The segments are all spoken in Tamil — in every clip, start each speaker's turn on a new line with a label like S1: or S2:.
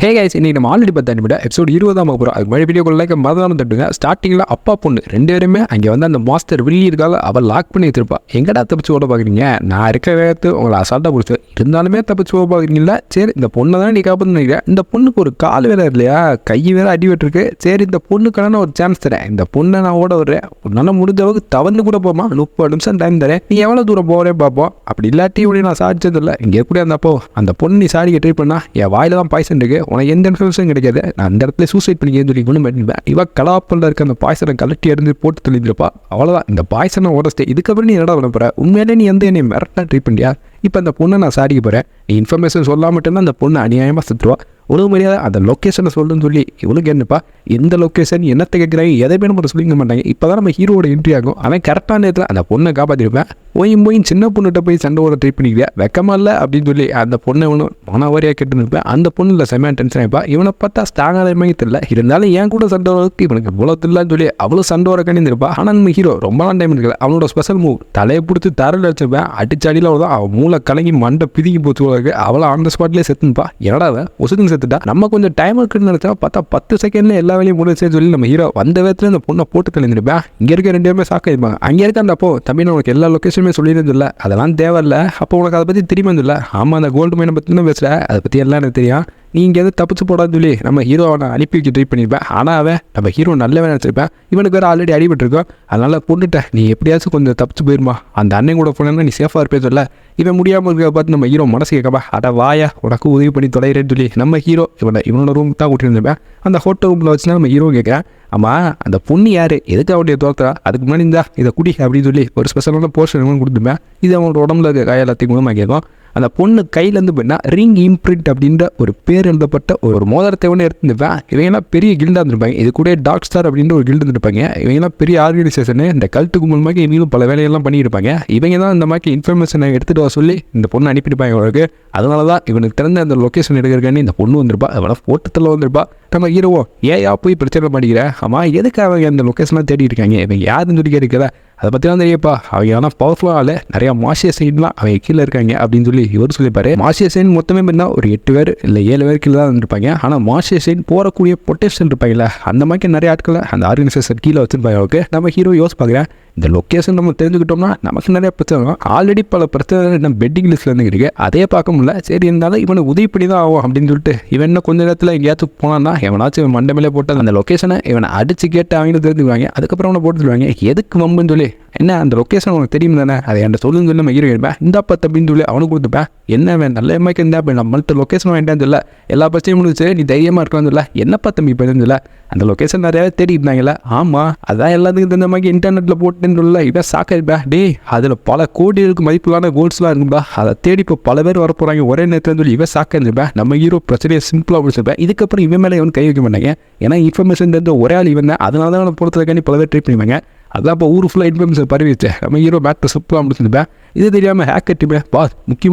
S1: ஹே கைஸ், இன்னைக்கு நம்ம ஆல்ரெடி பார்த்த எபிசோட் 20 போகிறோம். அதுக்கு மழை வீடியோக்குள்ள லைக் மறந்தாம தட்டுங்க. ஸ்டார்டிங்கில் அப்பா பொண்ணு 2 பேருமே அங்கே வந்து அந்த மாஸ்டர் வில்லி இருக்காங்க, அவள் லாக் பண்ணி வச்சிருப்பா. எங்கடா தப்பிச்சு ஓட பார்க்குறீங்க? நான் இருக்கிற வேகத்து உங்களை அசால்ட்டாக பிடிச்சி இருந்தாலுமே தப்பிச்சு ஓட பார்க்குறீங்களா? சரி, இந்த பொண்ணை தான் நீ காப்பாற்று நினைக்கிறேன். இந்த பொண்ணுக்கு ஒரு கால் வேற இல்லையா, கை வேற அடி விட்டுருக்கு. சரி, இந்த பொண்ணுக்கான ஒரு சான்ஸ் தரேன். இந்த பொண்ணை நான் ஓட விடுறேன். உன்னால முடிஞ்ச அளவுக்கு தவந்து கூட போமா, 30 நிமிஷம் டைம் தரேன். நீ எவ்வளோ தூரம் போகிறேன் பார்ப்போம். அப்படி இல்லாட்டி இப்படி நான் சாதிச்சதில்லை. இங்கே எப்படி இருந்தப்போ அந்த பொண்ணு நீ சாடிக்க ட்ரை பண்ணா என் வாயில தான் பாய்சன் இருக்கு, உனக்கு எந்த இன்ஃபர்மேஷன் கிடைக்காது. நான் அந்த இடத்துல சூசைட் பண்ணிக்கன்னு சொல்லி ஒன்று பண்ணிப்பேன். இவ கலாப்பல்ல இருக்க அந்த பாய்சனை கலட்டி இருந்து போட்டு தெளிஞ்சிருப்பா. அவ்வளோதான், இந்த பாய்சனை உடச்சிட்டு இதுக்கப்புறம் நீ என்னடா பண்ண போற? உண்மையிலே நீ எந்த என்னை மிரட்டா ட்ரை பண்ணியா? இப்போ அந்த பொண்ணை நான் சாடிக்க போகிறேன். நீ இன்ஃபர்மேஷன் சொல்லாம மட்டும்தான் அந்த பொண்ணு அநியாயமாக சுற்றுவா. ஒரு மரியாதை அந்த லொக்கேஷனை சொல்லுன்னு சொல்லி இவனுக்கு என்னப்பா எந்த லொக்கேஷன் என்னத்தை கேட்குறாங்க, எதையுமே நம்ம சொல்லிக்க மாட்டாங்க. இப்போ தான் நம்ம ஹீரோட என்ட்ரி ஆகும். அவன் கரெக்டான நேரத்தில் அந்த பொண்ணை காப்பாற்றிருப்பேன். போய் சின்ன பொண்ணுகிட்ட போய் சண்டை ஓட ட்ரை பண்ணிக்கிறேன், வெக்கமா இல்லை அப்படின்னு சொல்லி அந்த பொண்ணை ஒன்று மனவாரியாக கேட்டு இருப்பேன். அந்த பொண்ணு இல்லை செம்மையாக டென்ஷன் ஆகிப்பா. இவனை பார்த்தா ஸ்ட்ராங்கான மாதிரி தெரியல, இருந்தாலும் ஏன் கூட சண்டை வரதுக்கு இவனுக்கு இவ்வளோ இல்லைன்னு சொல்லி அவ்வளோ சண்டை வர கணிந்திருப்பா. ஆனால் நம்ம ஹீரோ ரொம்ப நாள் டைம் இருக்கல. அவனோட ஸ்பெஷல் மூவ் தலையை பிடிச்சி தரல வச்சிருப்பேன். அடிச்சாடியில் அவ்வளோதான், அவன் மூளை கலங்கி மண்டை பிதிங்கி போச்சு. அவளை அந்த ஸ்பாட்லேயே செத்துப்பா. என்னடா ஒசுக்குன்னு செத்துட்டா. நம்ம கொஞ்சம் டைம் இருக்குன்னு நினச்சா பார்த்தா 10 செகண்ட்ல எல்லா வேலையும் முடிச்சேன்னு சொல்லி நம்ம ஹீரோ வந்த வேகத்தில் இந்த பொண்ணை போட்டு தெளிஞ்சிருப்பேன். இங்கே இருக்க 2 பேருமே சாக்க இருப்பாங்க. அங்கே இருக்க அந்த அப்போ தம்பி உனக்கு எல்லா லொக்கேஷனுமே சொல்லியிருந்தது இல்லை, அதெல்லாம் தேவையில்ல. அப்போ உனக்கு அதை பற்றி தெரியுமா இல்லை? ஆமாம், அந்த கோல்டு மைனை பற்றி தான் பேசுகிற, அதை பற்றி எல்லாம் எனக்கு தெரியும். நீ இங்கே எதுவும் தப்பிச்சு போடான்னு சொல்லி நம்ம ஹீரோ அவனை அனுப்பி வச்சு ட்ரை பண்ணியிருப்பேன். ஆனால் அவன் நம்ம ஹீரோ நல்லவன் நினச்சிருப்பேன். இவனுக்கு வேறு ஆல்ரெடி அடிபட்டிருக்கோம். அதனால் பொண்ணுட்டேன், நீ எப்படியாச்சும் கொஞ்சம் தப்பிச்சு போயிருமா, அந்த அண்ணன் கூட போனேன்னா நீ சேஃபாக இருப்பேன் சொல்ல. இவன் முடியாமல் இருக்க பார்த்து நம்ம ஹீரோ மனசு கேட்கப்பா, அட வாயா உனக்கு உதவி பண்ணி தொலைகிறேன்னு சொல்லி நம்ம ஹீரோ இவனோட ரூம் தான் கூட்டியிருந்திருப்பேன். அந்த ஹோட்டல் ரூமில் வச்சுன்னா நம்ம ஹீரோ கேட்குறேன், ஆமாம் அந்த பொண்ணு யார், எதுக்கு அவனுடைய தோற்றா, அதுக்கு முன்னாடி இருந்தா இதை குடி அப்படின்னு சொல்லி ஒரு ஸ்பெஷலான போர்ஷன் கொடுத்துருப்பேன். இது அவனோட உடம்புல இருக்க காய எல்லாத்தையும் மூலமாக கேட்கும். அந்த பொண்ணு கையிலேருந்து போயின்னா ரிங் இம்ப்ரிண்ட் அப்படின்ற ஒரு பேர் எழுதப்பட்ட ஒரு மோதிரத்தை ஒன்று எடுத்துருப்பேன். இவங்கெல்லாம் பெரிய கில்டாக இருந்திருப்பாங்க. இது கூட டாக் ஸ்டார் அப்படின்ற ஒரு கில்டு இருந்திருப்பாங்க. இவங்கெல்லாம் பெரிய ஆர்கனைசேஷனு. இந்த கல்ட்டுக்கு மூலமாக இவங்களும் பல வேலையெல்லாம் பண்ணியிருப்பாங்க. இவங்க தான் இந்த மாதிரி இன்ஃபர்மேஷனை எடுத்துகிட்டு வர சொல்லி இந்த பொண்ணு அனுப்பியிருப்பாங்க அவருக்கு. அதனால தான் இவனுக்கு திறந்த அந்த லொக்கேஷன் எடுக்கிறக்கானே இந்த பொண்ணு வந்திருப்பா. அவனை போட்டத்தில் வந்திருப்பா. நம்ம ஹீரோவோ ஏயா போய் பிரச்சனை பண்ணிக்கிறேன், ஆமாம் எதுக்கு அவங்க அந்த லொக்கேஷனாக தேடி இருக்காங்க, இவங்க யாருன்னு சொல்லி கேட்குறா. அதை பற்றி தான் தெரியப்பா. அவங்க ஆனால் பவர்ஃபுல்லாக நிறையா மாசிய சைன்லாம் அவங்க கீழே இருக்காங்க அப்படின்னு சொல்லி இவர் சொல்லிப்பாரு. மாசிய சைன் மொத்தமே இருந்தால் ஒரு 8 பேர் இல்லை 7 பேர் கீழே தான் இருந்திருப்பாங்க. ஆனால் மாசிய சைன் போகக்கூடிய பொட்டன்ஷியல் இருப்பாங்கல்ல, அந்த மாதிரி நிறைய ஆட்களை அந்த ஆர்கனைசேஷன் கீழே வச்சுருப்பாங்க. அவருக்கு நம்ம ஹீரோ யோசிச்சு பார்க்குறேன், இந்த லொக்கேஷன் நம்ம தெரிஞ்சுக்கிட்டோம்னா நமக்கு நிறைய பிரச்சனை, ஆல்ரெடி பல பிரச்சனை நம்ம பெட்டிங் லிஸ்ட்டில் இருந்து இருக்குது, அதே பார்க்க முடியல. சரி, இருந்தாலும் இவனை உதவி பண்ணி தான் ஆகும் அப்படின்னு சொல்லிட்டு இவன் என்ன கொஞ்ச நேரத்தில் எங்கேயாச்சும் போனான்னா எவனாச்சும் இவன் மண்டை மேலே போட்டு அந்த லொக்கேஷனை இவனை அடிச்சு கேட்டு அவங்களும் தெரிஞ்சுக்குவாங்க. அதுக்கப்புறம் அவனை போட்டு சொல்லுவாங்க, எதுக்கு வம்புன்னு சொல்லி, என்ன அந்த லொக்கேஷன் உனக்கு தெரியும் தானே, அதை என்கிட்ட சொல்லுன்னு சொல்லி நம்ம ஹீரோ இருப்பேன். இந்த தம்பின்னு சொல்லி அவனுக்கு கொடுத்துப்பேன். என்ன வேன் நல்ல எம்மாய்க்கு இருந்தா இப்போ நம்மள்ட்ட லொக்கேஷன் வேண்டான்னு சொல்ல, எல்லா பிரச்சனையும் முடிச்சு நீ தைரியமாக இருக்கலாம்னு சொல்ல, என்னப்பா தம்பி இப்போ சொல்ல, அந்த லொக்கேஷன் நிறையாவே தேடி இருந்தாங்களா. ஆமாம், அதான் எல்லாத்துக்கும் இந்த மாதிரி இன்டர்நெட்டில் போட்டுன்னு சொல்ல இவன் சாக்கிருப்பா. டே, அதில் பல கோடிகளுக்கு மதிப்புலான கோல்ஸ்லாம் இருக்கும்பா, அதை தேடி இப்போ பல பேர் வர போகிறாங்க ஒரே நேரத்தில் சொல்லி இவன் சாக்கிருப்பேன். நம்ம ஹீரோ பிரச்சனையை சிம்பிளாக முடிச்சிருப்பேன். இதுக்கப்புறம் இவன் மேலே இவன் கை வைக்க மாட்டாங்க. ஏன்னா இன்ஃபர்மேஷன் தெரிஞ்ச ஒரே ஆள் இவன் தான். அதனால தான் அவனை பொறுத்ததுக்காண்டி பல பேர் ட்ரை பண்ணுவாங்க. அதான் இப்போ ஊர் ஃபுல்லாக இன்ஃபர்மேஷன் பரவிச்சு. நம்ம ஹீரோ பேட்டர் சிம்பிளாக முடிச்சிருப்பேன். இது தெரியாமல் ஹேக்கர் டீமே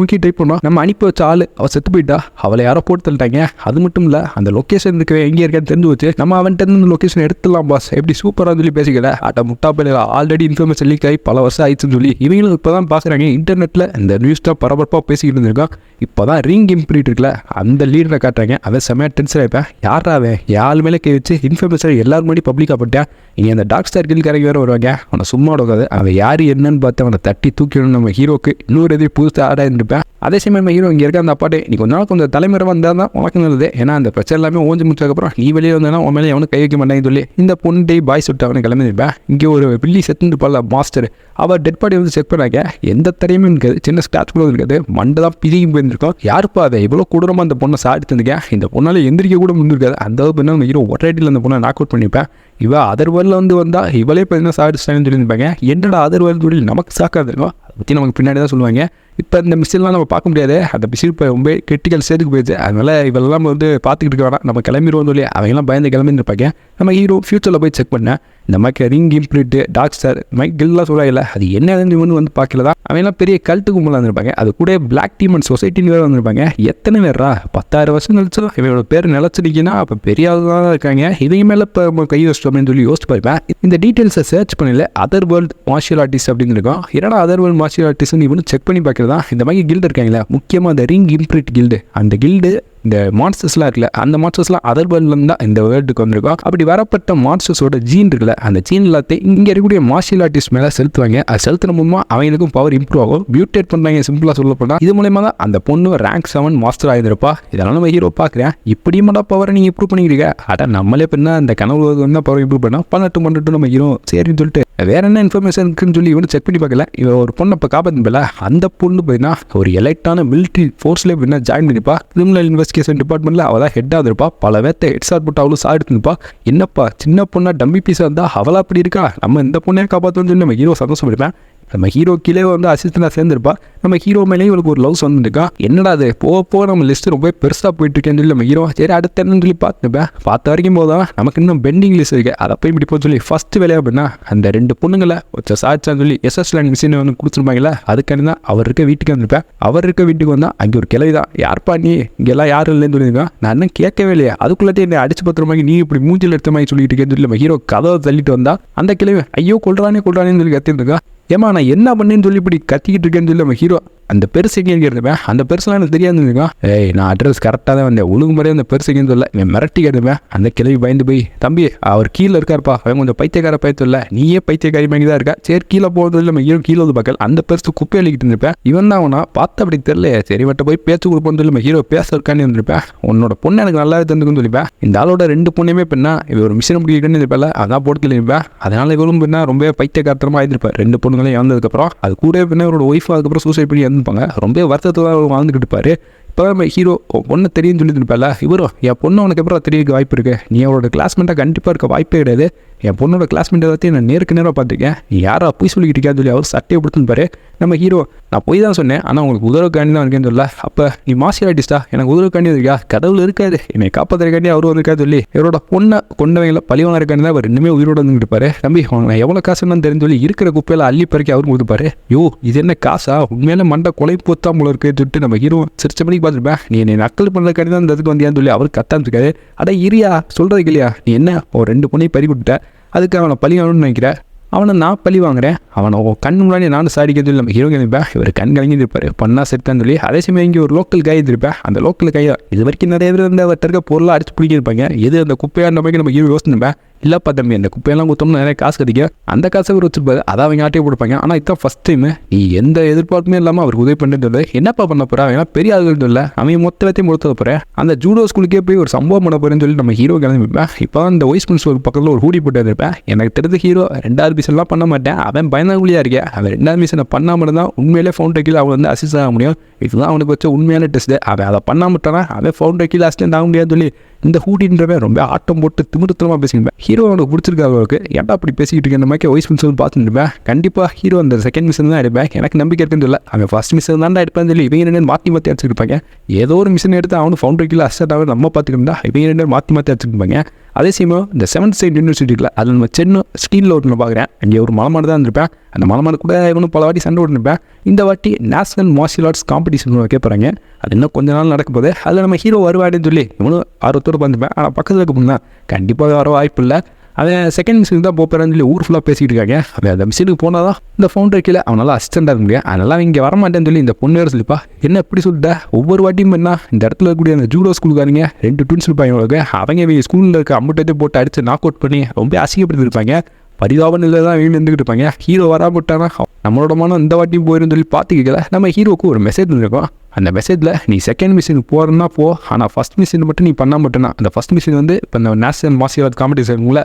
S1: முக்கிய டைப் பண்ணோம். நம்ம அனுப்பி வச்ச ஆள் அவள் செத்து போயிட்டா, அவளை யாரோ போட்டு தள்ளிட்டாங்க. அது மட்டும் இல்லை, அந்த லொக்கேஷன் இருக்க எங்கே இருக்கான்னு தெரிஞ்சு வச்சு நம்ம அவன்கிட்ட இந்த லொக்கேஷன் எடுத்துடலாம் பாஸ், எப்படி சூப்பராக சொல்லி பேசிக்கல. அட்ட முட்டா பேர் ஆல்ரெடி இன்ஃபர்மேஷன் லீக் ஆகி பல வருஷம் ஆயிடுச்சுன்னு சொல்லி இவங்களும் இப்போ தான் பார்க்குறாங்க. இன்டர்நெட்டில் இந்த நியூஸ் தான் பரபரப்பாக பேசிக்கிட்டு இருந்திருக்கான். இப்போ தான் ரிங் இம்ப்ரீட் இருக்குல்ல, அந்த லீடரை காட்டுறாங்க. அவன் செம்மையாக டென்ஷன் ஆகிப்பேன். யாரா அவன் யாரு மேலே கை வச்சு இன்ஃபர்மேஷன் எல்லாரும் முன்னாடி பப்ளிக்காக போட்டேன். இங்கே அந்த டாக் ஸ்டார் கில்காரங்க வேறு வருவாங்க. அவனை சும்மா விடாது, அவன் யார் என்னன்னு பார்த்து அவனை தட்டி தூக்கிடணும். நம்ம ஹீரோக்கு இன்னொரு எதிரி புதுசாக ஆடாக இருந்திருப்பேன். அதே சமயம் நம்ம ஹீரோ இங்கே இருக்க அந்த அப்பாட்டே, நீ கொஞ்ச நாள் கொஞ்சம் தலைமுறை வந்தால் தான் உனக்கு நல்லது. ஏன்னா அந்த பிரச்சனை எல்லாமே ஓஞ்சி முடிச்சதுக்கப்புறம் நீ வெளியே வந்தேன்னா உன் மேலே அவனுக்கு கை வைக்க மாட்டேன்னு சொல்லி இந்த பொண்ணு பாய் சுட்டு அவனை கிளம்பிருப்பேன். இங்கே ஒரு பில்லி செத்துருப்பாள் மாஸ்டர், அவள் டெட் பாடி வந்து செக் பண்ணாங்க. எந்த தடையுமே இருக்காது, சின்ன ஸ்கிராட்ச் கூட இருக்காது, மண்டை தான் பிரிக்கி போயிருந்துருக்கோம். யாருப்பா அதை இவ்வளோ கொடூரமாக அந்த பொண்ணை சாடிட்டு இருந்தேன், இந்த பொண்ணால் எந்திரிக்க கூட முடிஞ்சிருக்காது. அந்த அளவுக்கு நம்ம ஹீரோ ஒரேட்டில் அந்த பொண்ணை நாக் அவுட் பண்ணிப்பேன். இவள் அதர் வேர்ல்டில் வந்தால் இவளே பார்த்தீங்கன்னா சாடிச்சிட்டாங்கன்னு சொல்லியிருப்பாங்க. என்னடா அதர் வேர்ல்டு தொழில் நமக்கு சாக்காது இருக்கும், அதை பற்றி நமக்கு பின்னாடி தான் சொல்லுவாங்க. இப்போ இந்த மிஸ்ஸிலாம் நம்ம பார்க்க முடியாது, அந்த மிஸ்ஸில் இப்போ ரொம்ப கிரிட்டிக்கல் ஸ்டேஜுக்கு போயிடுச்சு. அதனால் இவெல்லாம் வந்து பார்த்துக்கிட்டு இருக்க வேணாம், நம்ம கிளம்பிடுவோம் சொல்லி அவங்கெல்லாம் பயந்து கிளம்பிருப்பாங்க. நம்ம ஹீரோ ஃபியூச்சரில் போய் செக் பண்ணேன். இந்த மாதிரி ரிங் இம்ப்ரிட்டு டாக் ஸ்டார் மைக் கில்லாம் சொல்ல அது என்ன இவனு வந்து பார்க்கல தான். அவங்கெல்லாம் பெரிய கல்ட்டுக்கு முன்னாடி வந்திருப்பாங்க. அது கூட பிளாக் டீம் அண்ட் சொசைட்டின்னு வேறு வந்திருப்பாங்க. எத்தனை பேரா 10,000 வருஷம் கழிச்சு இவனோட பேர் நிலச்சிருக்கீங்கன்னா அப்போ பெரிய ஆள் தான் இருக்காங்க. இவங்க மேலே இப்போ கை வச்சிட்டோம் அப்படின்னு சொல்லி யோசிச்சு பார்ப்பேன். இந்த டீட்டெயில்ஸை சர்ச் பண்ணல அதர் வேர்ல்டு மார்ஷியல் ஆர்டிஸ்ட் அப்படின்னு இருக்கும். என்னடா அதர் வேர்ல்டு மார்ஷியல் ஆர்டிஸ்ட்னு இவனு செக் பண்ணி பார்க்கல கில்டு தான். இந்த மாதிரி கில்டு இருக்காங்களா, முக்கியமாக அந்த ரிங் இம்ப்ரிட் கில்டு, அந்த கில்டு இந்த மான்ஸ்டர்ஸ்லாம் இருக்குல்ல, அந்த மான்ஸ்டர்ஸ்லாம் அதர் வேர்ல்ட்லேருந்து தான் இந்த வேர்ல்டுக்கு வந்திருக்கும். அப்படி வரப்பட்ட மான்ஸ்டர்ஸோட ஜீன் இருக்குல்ல, அந்த ஜீன் எல்லாத்தையும் இங்கே இருக்கக்கூடிய மார்ஷியல் ஆர்டிஸ்ட் மேலே செலுத்துவாங்க. அது செலுத்தின மூலமாக அவங்களுக்கும் பவர் இம்ப்ரூவ் ஆகும். மியூட்டேட் பண்ணுறாங்க சிம்பிளாக சொல்ல போனால். இது மூலயமா தான் அந்த பொண்ணு ரேங்க் 7 மாஸ்டர் ஆகிருப்பா. இதெல்லாம் நம்ம ஹீரோ பார்க்குறேன், இப்படியுமாடா பவரை நீங்கள் இம்ப்ரூவ் பண்ணிக்கிறீங்க. அதான் நம்மளே பின்னா அந்த கனவு வந்து பவர் இம்ப்ரூவ் பண்ணால் பண்ணட்டும் நம்ம ஹீரோ சரின்னு சொல்லிட்டு வேற என்ன இன்ஃபர்மேஷன் இருக்குன்னு சொல்லி இவனு செக் பண்ணி பார்க்கல. இவன் ஒரு பொண்ணை இப்போ காப்பாற்றில, அந்த பொண்ணு போயின்னா ஒரு எலைட்டான மிலிட்ரி ஃபோர்ஸ்லேயே போயின்னா ஜாயின் பண்ணிப்பா. கிரிமினல் இன்வெஸ்டிகேஷன் டிபார்ட்மெண்ட்டில் அவள் தான் ஹெட்டாக இருப்பா. பல பேர்த்த ஹெட்ஷாட் போட்டு அவளும் சாடிட்டுப்பா. என்னப்பா சின்ன பொண்ணா டம்பி பீஸாக இருந்தால் அவளா அப்படி இருக்கா, நம்ம இந்த பொண்ணையே காப்பாற்றணும்னு சொல்லி நம்ம ஹீரோ சந்தோஷப்படுப்பேன். நம்ம ஹீரோ கீழே வந்து அசிஸ்டண்டாக சேர்ந்துருப்பா. நம்ம ஹீரோ மேலேயும் இவளுக்கு ஒரு லவ்ஸ் வந்துருக்கா. என்னடா அது போக நம்ம லிஸ்ட்டு ரொம்ப பெருசாக போயிட்டு இருக்கேன்னு சொல்லி நம்ம ஹீரோ சரி அடுத்த என்னன்னு சொல்லி பார்த்துப்பேன். பார்த்த வரைக்கும் போதான் நமக்கு இன்னும் பெண்டிங் லிஸ்ட் இருக்கு, அதை போய் இப்படி போக சொல்லி ஃபஸ்ட்டு வேலையாக அப்படின்னா அந்த 2 பொண்ணுங்களை ஒருத்தர் சாச்சான்னு சொல்லி எஸ்எஸ் லேண்ட் மிஷின் வந்து கொடுத்துருப்பாங்களா. அதுக்காண்டி தான் அவர் இருக்க வீட்டுக்கு வந்திருப்பேன். அவர் இருக்க வீட்டுக்கு வந்தால் அங்கே ஒரு கிளவி தான், யார்ப்பா நீ இங்கெல்லாம் யாரும் இல்லைன்னு சொல்லியிருக்கான். நான் இன்னும் கேட்கவே இல்லையா, அதுக்குள்ளே என்னை அடிச்சு பத்திர மாதிரி நீ இப்படி மூஞ்சில் எடுத்த மாதிரி சொல்லிட்டு இருக்கேன்னு சொல்லி நம்ம ஹீரோ கதவை தள்ளிட்டு வந்தா அந்த கிளவி ஐயோ கொள்றானேன்னு சொல்லி கத்திட்டு இருக்கா. ஏமா நான் என்ன பண்ணேன்னு சொல்லி இப்படி கத்திக்கிட்டு இருக்கேன்னு சொல்லி நம்ம ஹீரோ அந்த பெருசு எங்கே இருப்பேன். அந்த பெருசுலாம் எனக்கு தெரியாது இருக்கான். நான் அட்ரஸ் கரெக்டாக தான் வந்தேன், ஒழுங்கு முறையாக அந்த பெருசு எங்கேன்னு சொல்ல இவன் மிரட்டி கேட்டுப்பேன். அந்த கிளவி பயந்து போய் தம்பி அவர் கீழே இருக்காருப்பா, அவன் கொஞ்சம் பைத்தியக்கார பயத்துல நீயே பைத்தியக்காரி மாதிரி தான் இருக்கா, சரி கீழே போகிறது நம்ம ஹீரோ கீழே வந்து பார்க்கல அந்த பெருசு குப்பை அழிக்கிட்டு இருப்பேன். இவன் தான் அவனா பார்த்து அப்படி தெரியல, சரி வட்ட போய் பேச்சு கொடுப்போம்னு சொல்லி நம்ம ஹீரோ பேச இருக்கான்னு வந்துருப்பேன். உன்னோட பொண்ணு எனக்கு நல்லாவே தந்துக்குன்னு சொல்லிப்பேன். இந்த ஆளோட 2 பொண்ணுமே பெண்ணா இவ ஒரு மிஷினை முடிக்கணும்னு இருப்பேன், அதான் போட்டு இருப்பேன். அதனால இவரும் பெண்ணா ரொம்ப பைத்தியக்காரத்தனமாக ஆயிருப்பார். 2 பொண்ணுங்களையும் இறந்ததுக்கப்புறம் அது கூட பின்ன அவரோட ஒய்ஃப் அதுக்கப்புறம் சூசைட் பண்ணி இறந்துப்பாங்க. ரொம்ப வருத்தத்தில் வாழ்ந்துக்கிட்டு இருப்பாரு. இப்போ நம்ம ஹீரோ பொண்ணை தெரியும்னு சொல்லிட்டு இருப்பால, இவரும் என் பொண்ணு உனக்கு அப்புறம் தெரியக்கு வாய்ப்பு இருக்குது, நீ அவரோட கிளாஸ்மேட்டாக கண்டிப்பாக இருக்க வாய்ப்பே கிடையாது, என் பொண்ணோட கிளாஸ்மேட் எல்லாத்தையும் நான் நேருக்கு நேராக பார்த்துருக்கேன், நீ யாரா போய் சொல்லிக்கிட்டு இருக்கான்னு சொல்லி அவர் சட்டையை கொடுத்துருப்பாரு. நம்ம ஹீரோ நான் போய் தான் சொன்னேன், ஆனால் உங்களுக்கு உதவுக்காண்டி தான் இருக்கேன்னு சொல்ல. அப்போ நீ மார்ஷியல் ஆர்டிஸ்டா, எனக்கு உதவுக்காண்டி இருக்கா, கடவுள் இருக்காது என்னை காப்பாற்றுறக்காண்டி அவர் வந்திருக்காது சொல்லி இவரோட பொண்ணை கொண்டவங்களை பழிவாங்க இருக்காண்டி தான் அவர் இன்னுமே உயிரோடு வந்துட்டு இருப்பாரு. தம்பி நான் எவ்வளோ காசுன்னு தெரிஞ்சு சொல்லி இருக்கிற குப்பையில் அள்ளி பறிக்க அவரும் கொடுப்பாரு. யோ இது என்ன காசா, உண்மையில மண்டை கொலை போத்தாம் போல இருக்குன்னு சொல்லிட்டு நம்ம ஹீரோ சிரிச்ச மணிக்கு பார்த்துருப்பேன். நீ என்னை நக்கல் பண்ணுறதுக்காண்டி தான் இந்த இதுக்கு வந்தியான்னு சொல்லி அவர் கத்தாந்துருக்காரு. அட இரியா சொல்கிறதுக்கு இல்லையா, நீ என்ன ஒரு 2 பொண்ணையும் பறி கொடுத்த, அதுக்கு அவனை பழி வாங்கணும்னு நினைக்கிறேன், அவனை நான் பழி வாங்குறேன், அவனை கண் முன்னாடி நானும் சாடிக்கிறது இல்லை. நம்ம ஹீரோ இருப்பேன், இவர் கண் கலங்கி இருப்பார், பண்ணா செட்டான்னு சொல்லி. அதே சமயம் இங்கே ஒரு லோக்கல் கை இருப்பேன். அந்த லோக்கல் கையை இது வரைக்கும் நிறைய பேர் வந்து அவர்கிட்ட இருக்க பொருளாக அடிச்சு பிடிக்கிருப்பாங்க. எது அந்த குப்பையான மாதிரி நம்ம ஹீரோ யோசிச்சுப்பேன். இல்லைப்பா தம்பி அந்த குப்பையெல்லாம் கொடுத்தோம்னா நிறைய காசு கிடைக்கும், அந்த காசை அவர் வச்சுருப்பாரு, அதை அவங்க ஆட்டையே கொடுப்பாங்க. ஆனால் இதுதான் ஃபஸ்ட் டைம் நீ எந்த எதிர்பார்ப்புமே இல்லாமல் அவருக்கு உதவி பண்ணுறது. என்னப்பா பண்ண போகிறா, ஏன்னா பெரிய ஆளுகள் இல்லை, அவன் மொத்தத்தையும் கொடுத்த போகிறேன், அந்த ஜூடோ ஸ்கூலுக்கே போய் ஒரு சம்பவம் பண்ண போகிறேன்னு சொல்லி நம்ம ஹீரோ கிளம்பிப்பேன். இப்போ அந்த ஒய்ஸ் பிரின்ஸ் ஒரு பக்கத்தில் ஒரு ஹூடி போட்டு இருப்பேன். எனக்கு தெரிஞ்ச ஹீரோ 2வது மிஷன்லாம் பண்ண மாட்டேன், அவன் பயந்தாங்குழியாக இருக்கேன். அவன் 2வது மிஷனை பண்ணாமல் தான் உண்மையிலே ஃபவுண்டர் கீழே அவன் வந்து அசிஸ்ட் ஆக முடியும். இதுதான் அவனுக்கு வச்ச உண்மையான டெஸ்ட்டு. அவன் அதை பண்ணாமட்டானா அவன் ஃபவுண்டர் கீழே அசிஸ்டன்ட் ஆக முடியாதுன்னு சொல்லி இந்த ஹூடின்றவன் ரொம்ப ஆட்டம் போட்டு திமிருத்தனமாக பேசிக்கிட்டேன். ஹீரோ அவனுக்கு பிடிச்சிருக்க அளவுக்கு ஏன்டா அப்படி பேசிக்கிட்டு இருக்க இந்த மாதிரி வாய்ஸ் மிஷன் பார்த்துட்டு இருப்பேன். கண்டிப்பாக ஹீரோ அந்த 2nd மிஷன் தான் எடுப்பேன், எனக்கு நம்பிக்கை இருக்குன்னு இல்லை. அவன் 1st மிஷன் தான் எடுப்பேன்னு சொல்லி இவங்க 2 மாற்றி அடிச்சுருப்பாங்க. ஏதோ ஒரு மிஷன் எடுத்து அவனு ஃபவுண்டர் கீழே அசிஸ்டன்ட் ஆக நம்ம பார்த்துக்கிட்டா இவங்க 2 மாற்றி அடிச்சுருப்பாங்க. அதே சமயம் இந்த 7th சைட் யூனிவர்சிட்டியில் அதில் நம்ம சென்னு ஸ்டீலில் ஒன்று பார்க்குறேன். அங்கே ஒரு மலமாடு தான் இருந்திருப்பேன். அந்த மலமாடு கூட இவனும் பல வாட்டி சண்டை விட்டுருப்பேன். இந்த வாட்டி நேஷனல் மார்ஷியல் ஆர்ட்ஸ் காம்படிஷன் வைக்க போகிறாங்க. அது இன்னும் கொஞ்ச நாள் நடக்க போகுது. அதில் நம்ம ஹீரோ வருவாடுன்னு சொல்லி இவனும் ஆர்வத்தோடு பார்த்துப்பேன். ஆனால் பக்கத்தில் இருக்க போனால் கண்டிப்பாக வர வாய்ப்பு இல்லை. அவன் 2nd மிஷனுக்கு தான் போகிறான்னு சொல்லி ஊர் ஃபுல்லாக பேசிக்கிட்டு இருக்காங்க. அவன் அந்த மிஷனுக்கு போனால் தான் இந்த ஃபவுண்டர் கீழே அவனால் அசிஸ்டண்டாக இருக்க முடியும். அதனால் இங்கே வரமாட்டேன்னு சொல்லி இந்த பொண்ணு வேறு சொல்லிப்பா. என்ன எப்படி சொல்லிட்டா, ஒவ்வொரு வாட்டியும் என்ன இந்த இடத்துல இருக்கக்கூடிய அந்த ஜூடோ ஸ்கூலுக்காரங்க 2 ட்வின்ஸ் இருப்பாங்க. அவங்க ஸ்கூலில் இருக்க அம்பட்டத்தை போட்டு அடித்து நாக் அவுட் பண்ணி ரொம்ப அசிங்கப்படுத்திருப்பாங்க. பரிதாப நிலை தான் வீட்டில் இருந்துக்கிட்டு இருப்பாங்க. ஹீரோ வராமட்டானா நம்மளோட மனம் இந்த வாட்டியும் போயிருன்னு சொல்லி பார்த்துக்கல. நம்ம ஹீரோக்கு ஒரு மெசேஜ் இருக்கும். அந்த மெசேஜில் நீ 2nd மிஷனுக்கு போகிறன்னா போ, ஆனால் 1st மிஷன் மட்டும் நீ பண்ண மாட்டேன்னா அந்த 1st மிஷன் வந்து இப்போ இந்த நேஷனல் மார்ஷியல் ஆர்ட்ஸ் காம்படிஷனுக்குள்ள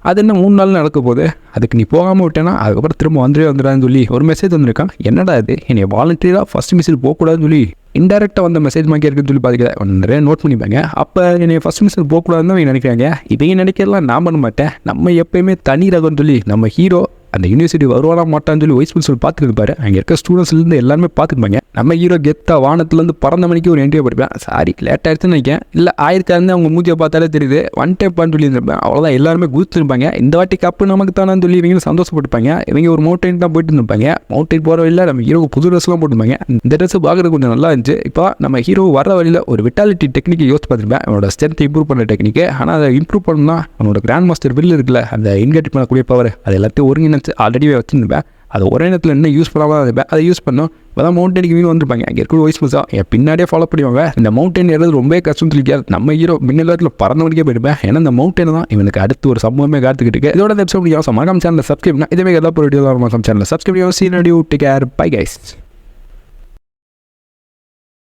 S1: அது என்ன 3 நாள் நடக்க போகுது, அதுக்கு நீ போகாமல் விட்டேன்னா அதுக்கப்புறம் திரும்ப வந்துடான்னு சொல்லி ஒரு மெசேஜ் வந்திருக்கான். என்னடா இது, என்னை வாலண்டியராக 1st மிஷனுக்கு போகக்கூடாதுன்னு சொல்லி இன்டெரக்டாக வந்த மெசேஜ் மாதிரி இருக்குன்னு சொல்லி பார்த்துக்க நிறைய நோட் பண்ணிப்பாங்க. அப்போ என்னை 1st மிஷன் போகக்கூடாதுன்னு அவங்க நினைக்கிறாங்க. இவங்க நினைக்கிறலாம் நான் பண்ண மாட்டேன், நம்ம எப்போயுமே தனி ரகம்னு சொல்லி நம்ம ஹீரோ அந்த யூனிவர்சிட்டி வருவானா மாட்டான்னு சொல்லி வைஸ் பிரின்சிபல் பார்த்துக்கிட்டு இருப்பாரு. அங்கே இருக்க ஸ்டூடெண்ட்ஸ்லேருந்து எல்லாருமே பார்த்துருப்பாங்க. நம்ம ஹீரோ கெத்தா வானத்துலேருந்து பறந்த மணிக்கு ஒரு என்ட்ரியை படிப்பேன். சாரி லேட் ஆகிடுச்சுன்னு நினைக்கிறேன், இல்லை ஆயிருக்காருந்து அவங்க மூஞ்சியை பார்த்தாலே தெரியுது. 1 டைப்பான்னு சொல்லி இருந்திருப்பேன். அவ்வளோதான், எல்லாருமே குதிச்சிருப்பாங்க. இந்த வாட்டி கப்பு நமக்கு தானான்னு சொல்லி இவங்களும் சந்தோஷப்பட்டுப்பாங்க. இவங்க ஒரு மவுண்டைன் தான் போயிட்டு இருப்பாங்க. மவுண்டைன் போகிற வழியில் நம்ம ஹீரோக்கு புது ட்ரெஸ்லாம் போட்டுருப்பாங்க. இந்த ட்ரெஸ் பார்க்குறது கொஞ்சம் நல்லா இருந்துச்சு. இப்போ நம்ம ஹீரோ வர வழியில் ஒரு விட்டாலிட்டி டெக்னிக்கை யோசிச்சு பார்த்துருப்பேன். அவனோட ஸ்ட்ரென்த் இம்ப்ரூவ் பண்ண டெக்னிக்கு. ஆனால் அதை இம்ப்ரூவ் பண்ணணும்னா அவனோட கிராண்ட் மாஸ்டர் வில் இருக்குல்ல, அந்த இன்கேட் பண்ணக்கூடிய பவர், அது எல்லாத்தையும் ஒருங்கிணைச்சு ஆல்ரெடி வச்சுருப்பேன். அது ஒரே நேரத்தில் என்ன யூஸ் பண்ணாமல் இருப்பேன், அதை யூஸ் பண்ணோம். அதான் மவுண்டனுக்கு மீன் வந்திருப்பாங்க, அங்கே இருக்கிற வாய்ஸ் மிஸ்ஸாக என் பின்னாடியே ஃபாலோ பண்ணுவாங்க. இந்த மவுண்டன் ஏறது ரொம்ப கஷ்டம் சொல்லிக்காது. நம்ம ஹீரோ மின்னலத்தில் பறந்தவனுக்கே போயிருப்பேன். ஏன்னா இந்த மவுண்டன் தான் இவனுக்கு அடுத்து ஒரு சம்பவமே காத்துக்கிட்டு இருக்கு. இதோட எபிசோட் மறக்காம சேனலில் சப்ஸ்கிரைப் இதே மாதிரி ஏதாவது ஒரு வீடியோ சேனலில் subscribe. See you, take care, bye guys.